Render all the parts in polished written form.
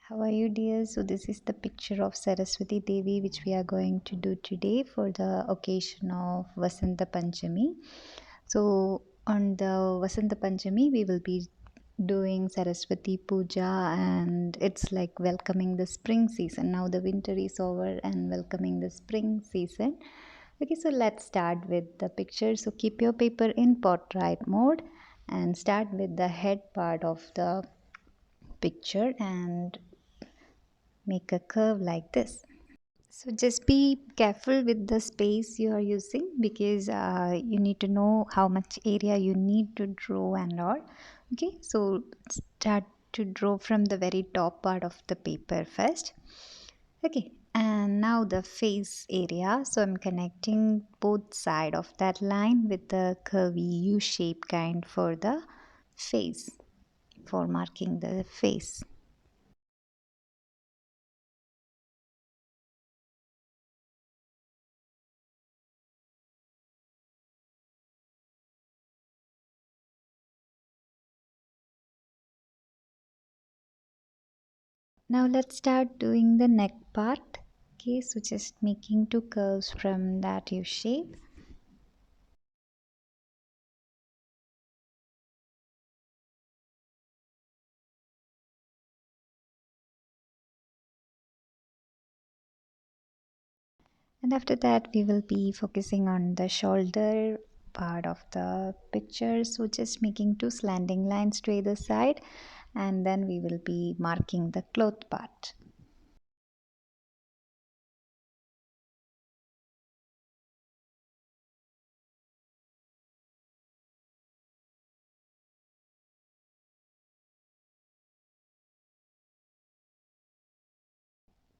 How are you, dear? So this is the picture of Saraswathi Devi which we are going to do today for the occasion of Vasanta Panchami. So on the Vasanta Panchami we will be doing Saraswati Puja, and it's like welcoming the spring season. Now the winter is over and welcoming the spring season. Okay, so let's start with the picture. So keep your paper in portrait mode and start with the head part of the picture and make a curve like this. So just be careful with the space you are using, because you need to know how much area you need to draw and all. Okay, so start to draw from the very top part of the paper first. Okay, and now the face area. So I'm connecting both side of that line with the curvy U shape kind for the face, for marking the face. Now let's start doing the neck part. Okay, so just making two curves from that U shape. And after that we will be focusing on the shoulder part of the picture. So just making two slanting lines to either side, and then we will be marking the cloth part.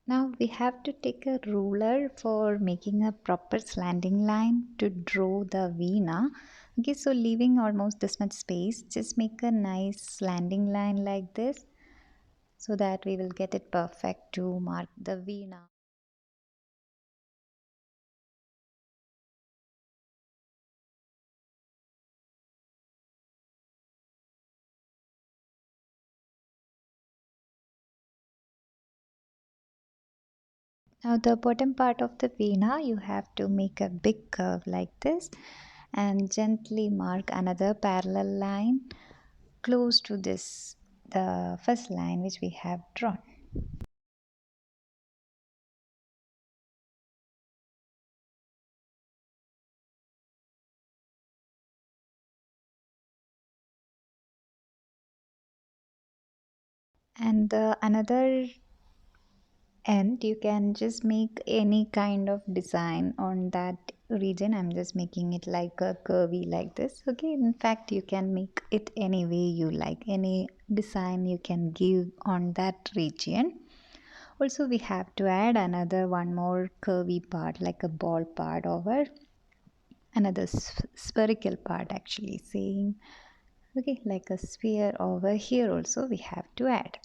Now we have to take a ruler for making a proper slanting line to draw the veena. Okay, so leaving almost this much space, just make a nice slanting line like this, so that we will get it perfect to mark the veena. Now the bottom part of the veena, you have to make a big curve like this and gently mark another parallel line close to this, the first line which we have drawn. And the another end, you can just make any kind of design on that region. I'm just making it like a curvy like this. Okay, in fact you can make it any way you like, any design you can give on that region. Also we have to add another one more curvy part, like a ball part over another spherical part, actually saying, okay, like a sphere over here also we have to add.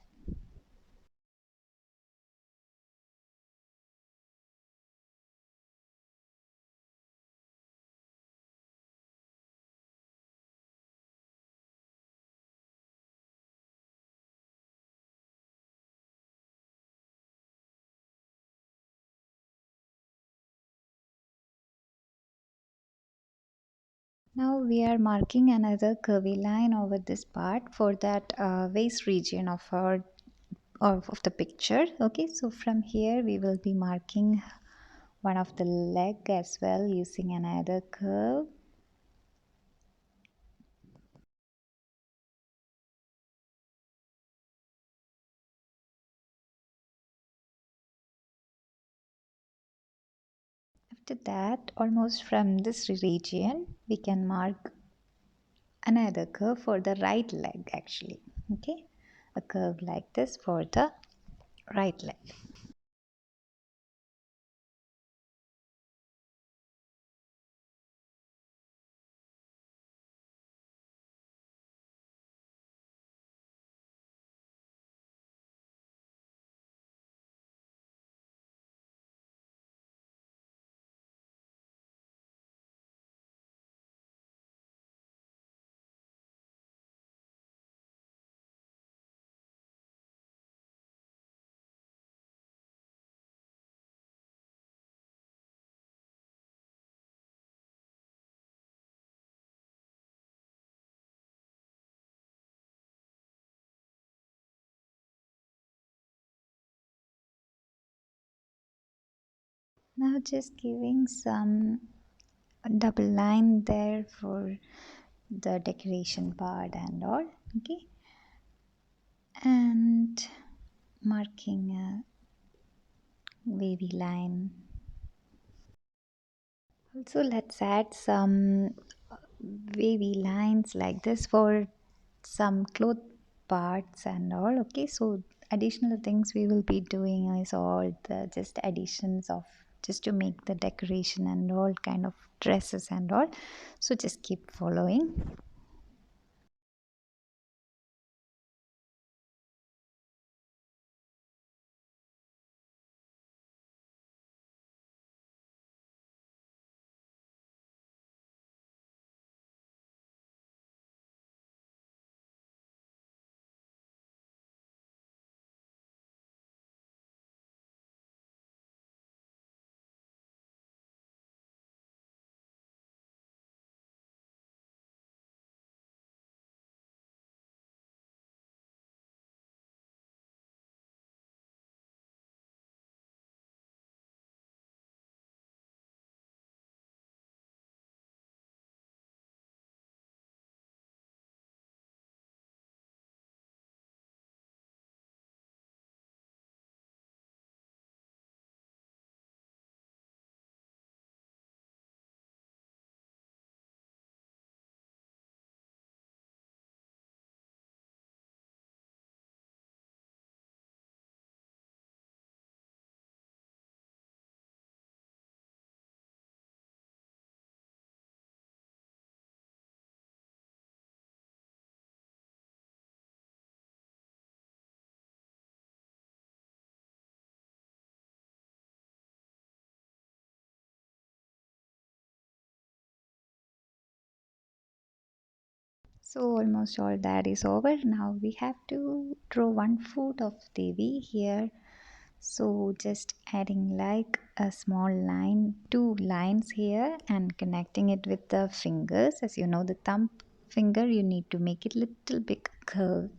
Now we are marking another curvy line over this part for that waist region of our of the picture. Okay, so from here we will be marking one of the leg as well using another curve. After that, almost from this region we can mark another curve for the right leg, actually. Okay, a curve like this for the right leg. Now just giving some double line there for the decoration part and all. Okay, and marking a wavy line. Also, let's add some wavy lines like this for some cloth parts and all. Okay, so additional things we will be doing is all the just additions of just to make the decoration and all kind of dresses and all. So just keep following. So almost all that is over. Now we have to draw one foot of Devi here. So just adding like a small line, two lines here and connecting it with the fingers. As you know, the thumb finger you need to make it little big curve,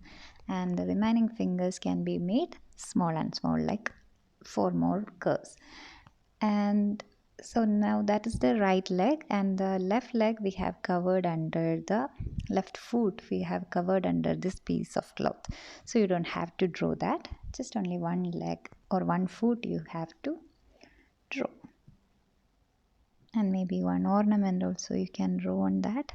and the remaining fingers can be made small and small, like four more curves. And so now that is the right leg, and the left leg we have covered under the left foot we have covered under this piece of cloth. So you don't have to draw that, just only one leg or one foot you have to draw, and maybe one ornament also you can draw on that.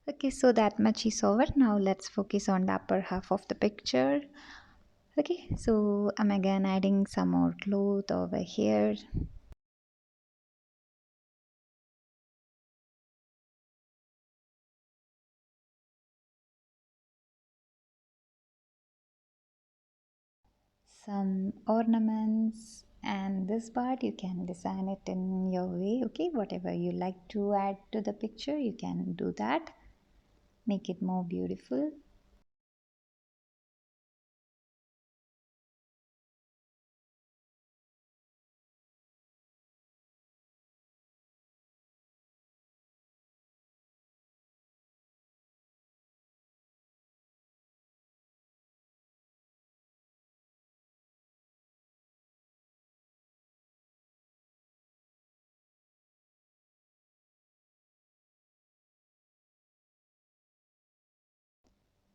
Okay, so that much is over. Now let's focus on the upper half of the picture. Okay, so I'm again adding some more cloth over here. Some ornaments, and this part you can design it in your way. Okay, whatever you like to add to the picture you can do that. make it more beautiful.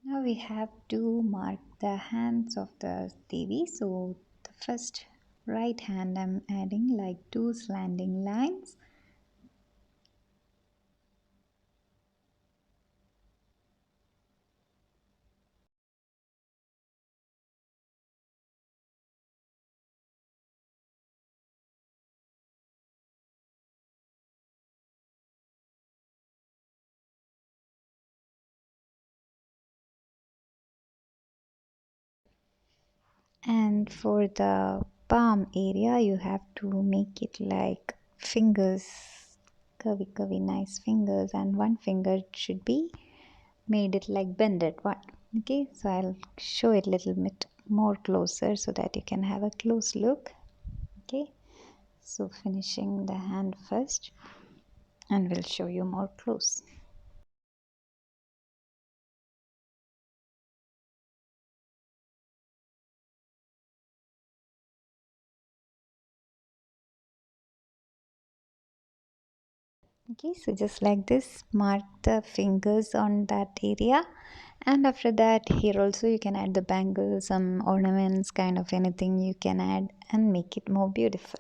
Now we have to mark the hands of the Devi. So the first right hand I'm adding like two slanting lines. And for the palm area, you have to make it like fingers, curvy, nice fingers, and one finger should be made it like bended one. Okay, so I'll show it a little bit more closer so that you can have a close look. Okay, so finishing the hand first, and we'll show you more close. Okay, so just like this, mark the fingers on that area, and after that here also you can add the bangles, some ornaments, kind of anything you can add and make it more beautiful.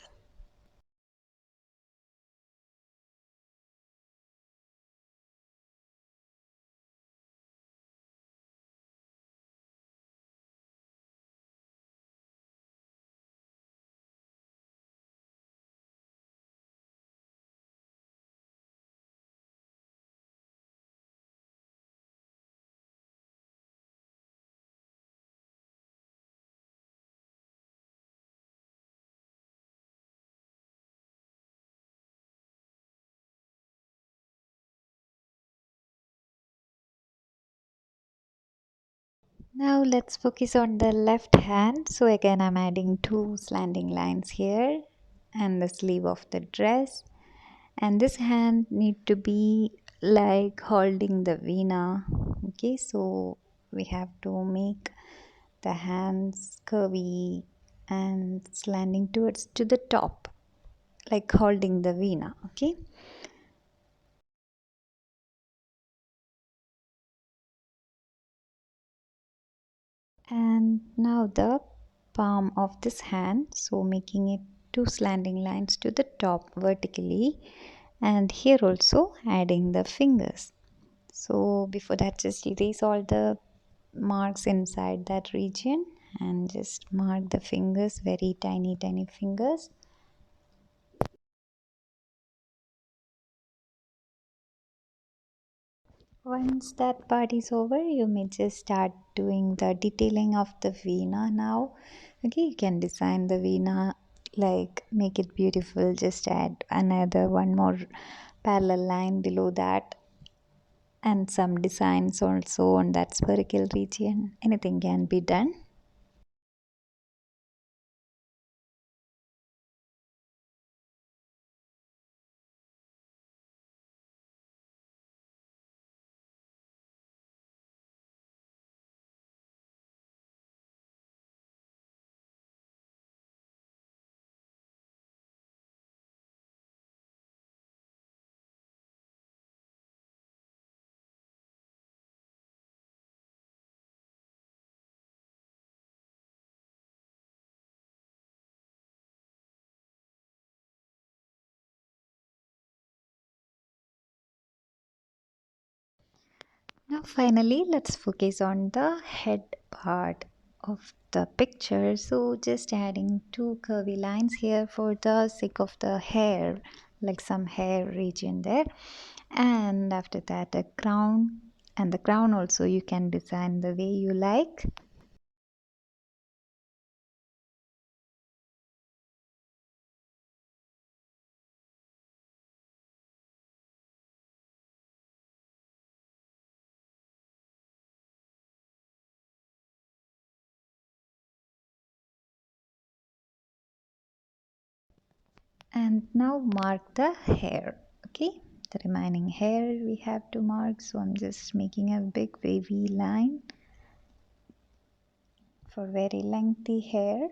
Now let's focus on the left hand. So again I'm adding two slanting lines here and the sleeve of the dress, and this hand need to be like holding the veena. Okay, so we have to make the hands curvy and slanting towards to the top, like holding the veena. Okay, and now the palm of this hand, so making it two slanting lines to the top vertically, and here also adding the fingers. So before that, just erase all the marks inside that region and just mark the fingers, very tiny fingers. Once that part is over, you may just start doing the detailing of the veena now. Okay, you can design the veena, like make it beautiful, just add another one more parallel line below that, and some designs also on that spherical region. Anything can be done. Now finally let's focus on the head part of the picture. So just adding two curvy lines here for the sake of the hair, like some hair region there. And after that a crown, and the crown also you can design the way you like. And now mark the hair. Okay, the remaining hair we have to mark, so I'm just making a big wavy line for very lengthy hair.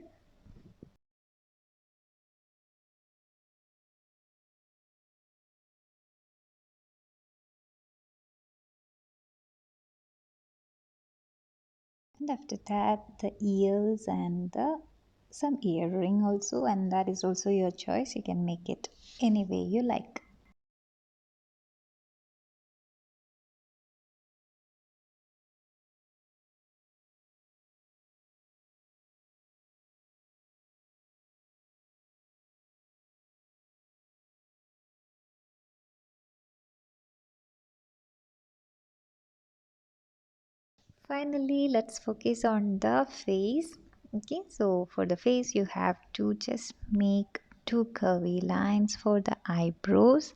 And after that, the ears and the some earring also, and that is also your choice. You can make it any way you like. Finally, let's focus on the face. Okay, so for the face, you have to just make two curvy lines for the eyebrows,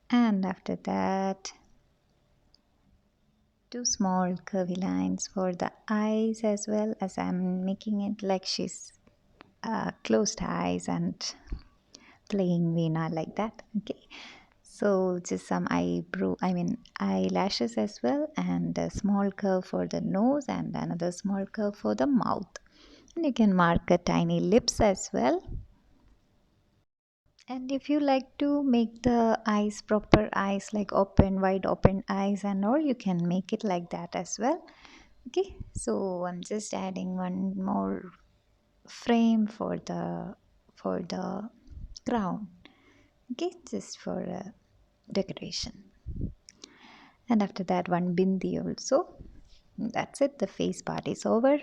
and after that, two small curvy lines for the eyes as well, as I'm making it like she's closed eyes and playing Veena like that. Okay, so just some eyelashes as well, and a small curve for the nose and another small curve for the mouth. And you can mark a tiny lips as well. And if you like to make the eyes proper eyes, like open wide open eyes and all, you can make it like that as well. Okay, so I'm just adding one more frame for the crown. Okay, just for decoration. And after that, one bindi also. That's it, the face part is over.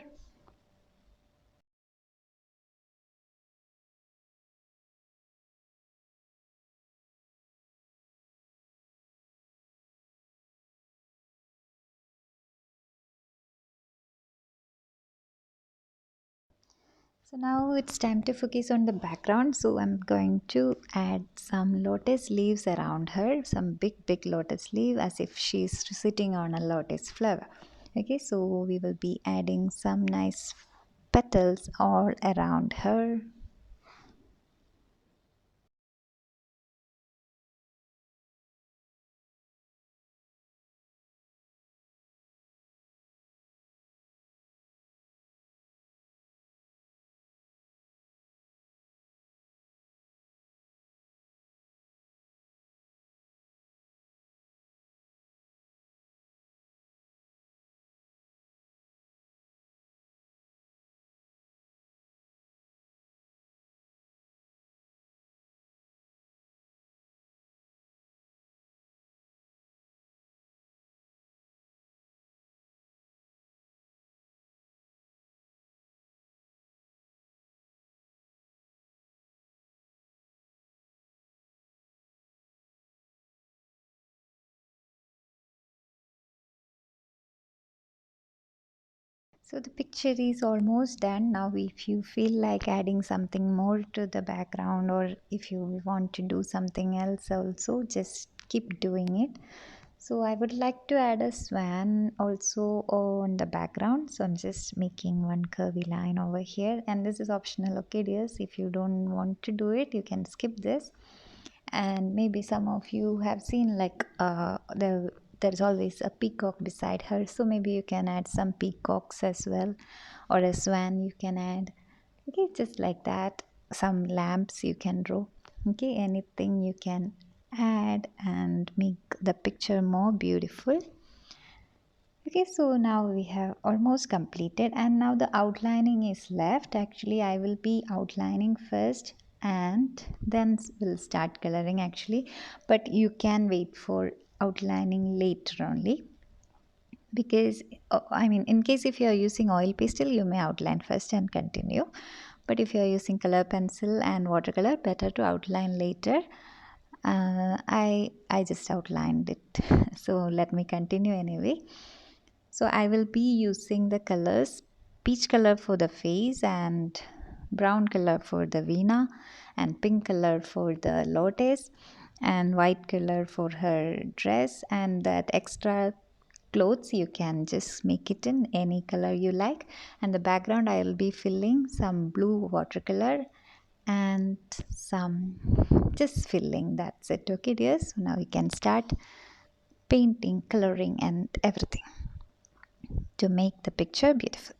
So now it's time to focus on the background. So I'm going to add some lotus leaves around her, some big lotus leaf, as if she's sitting on a lotus flower. Okay, so we will be adding some nice petals all around her. So the picture is almost done. Now if you feel like adding something more to the background, or if you want to do something else also, just keep doing it. So I would like to add a swan also on the background. So I'm just making one curvy line over here, and this is optional. Okay dears, if you don't want to do it, you can skip this. And maybe some of you have seen like there's always a peacock beside her, so maybe you can add some peacocks as well, or a swan you can add. Okay, just like that. Some lamps you can draw. Okay, anything you can add and make the picture more beautiful. Okay, so now we have almost completed, and now the outlining is left. Actually, I will be outlining first and then we'll start coloring actually, but you can wait for outlining later only, because in case if you are using oil pastel, you may outline first and continue, but if you are using color pencil and watercolor, better to outline later. I just outlined it so let me continue anyway. So I will be using the colors peach color for the face, and brown color for the Veena, and pink color for the lotus, and white color for her dress. And that extra clothes you can just make it in any color you like. And the background I will be filling some blue watercolor and some just filling. That's it. Okay, dear. So now we can start painting, coloring, and everything to make the picture beautiful.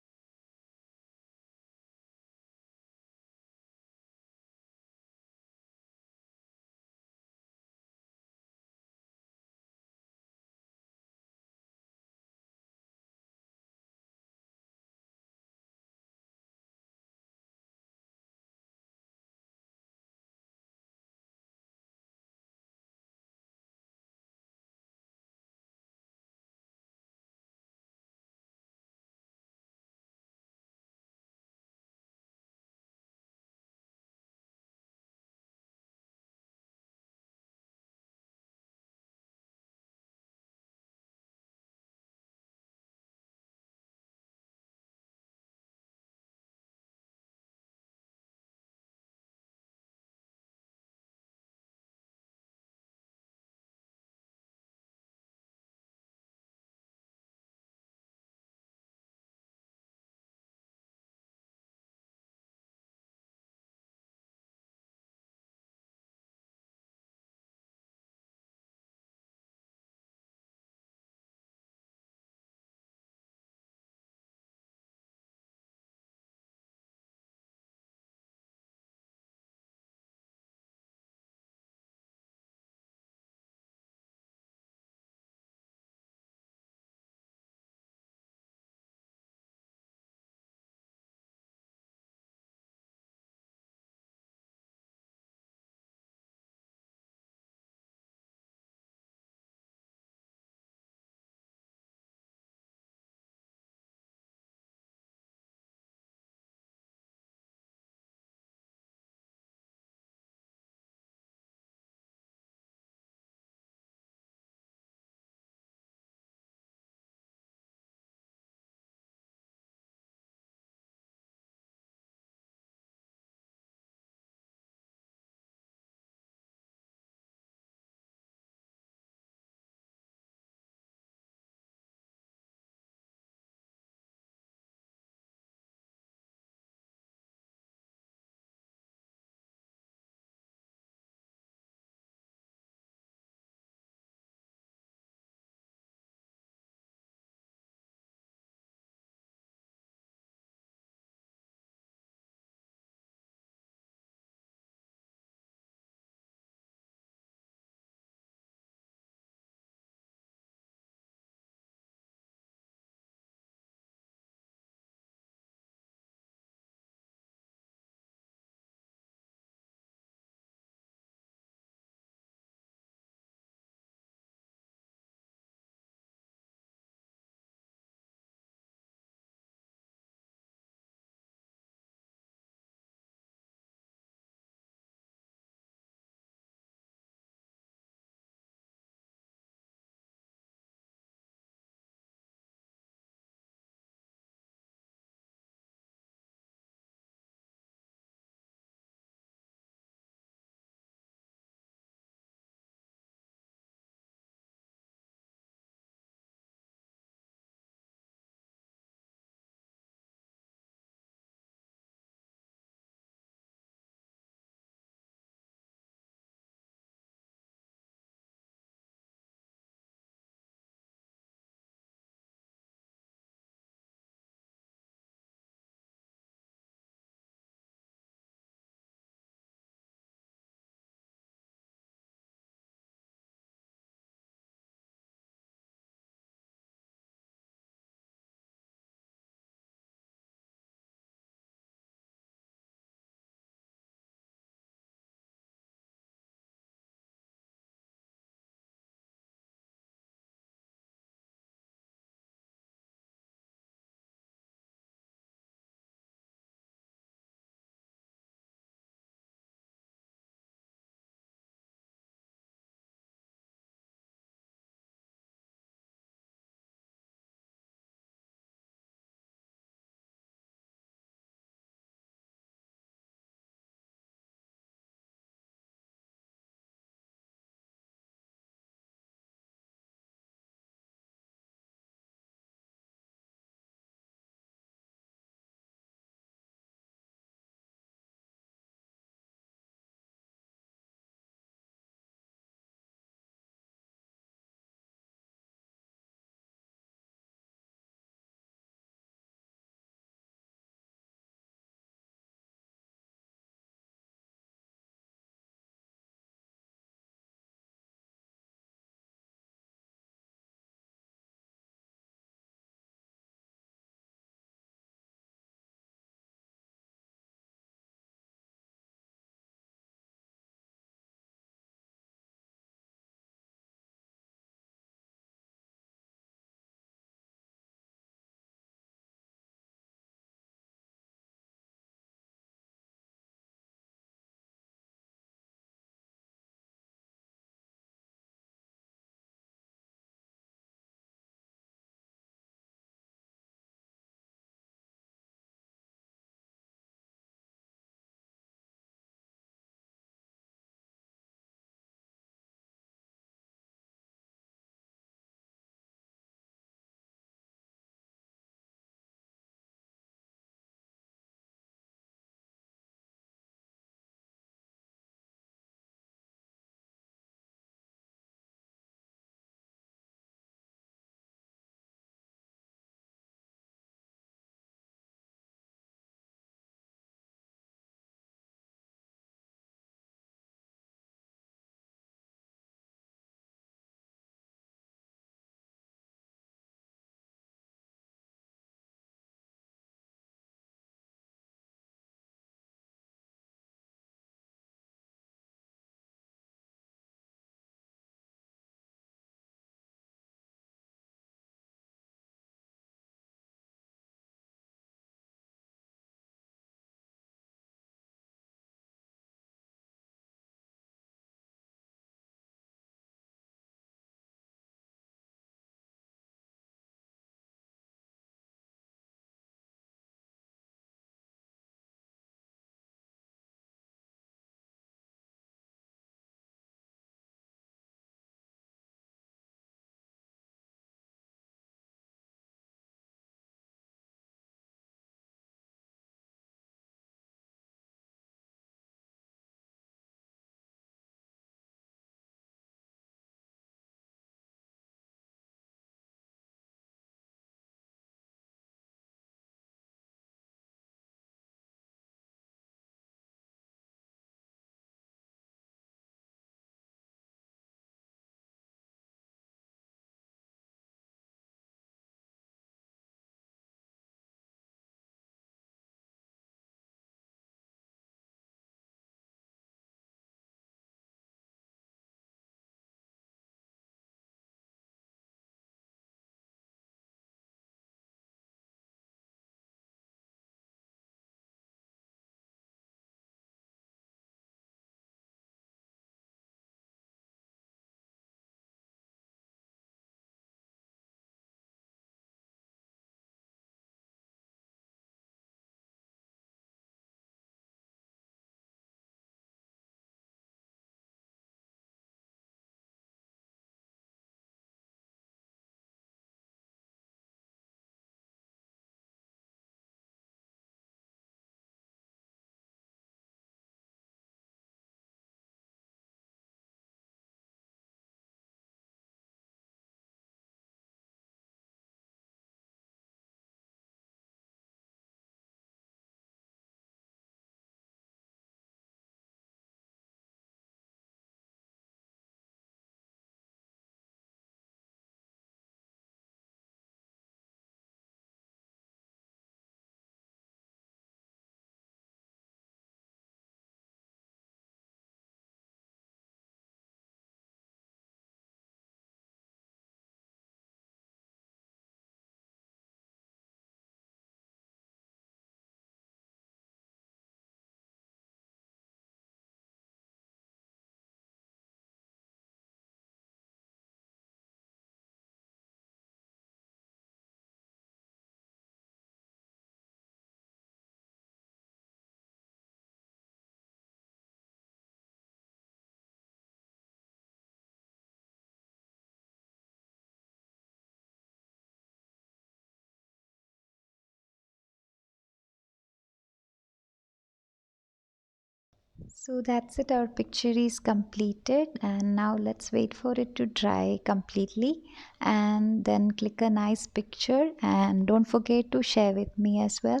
So that's it, our picture is completed, and now let's wait for it to dry completely and then click a nice picture, and don't forget to share with me as well.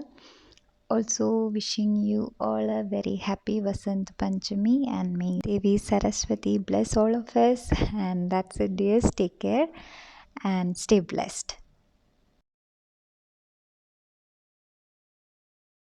Also wishing you all a very happy Vasanth Panchami, and may Devi Saraswathi bless all of us. And that's it, dears. Take care and stay blessed.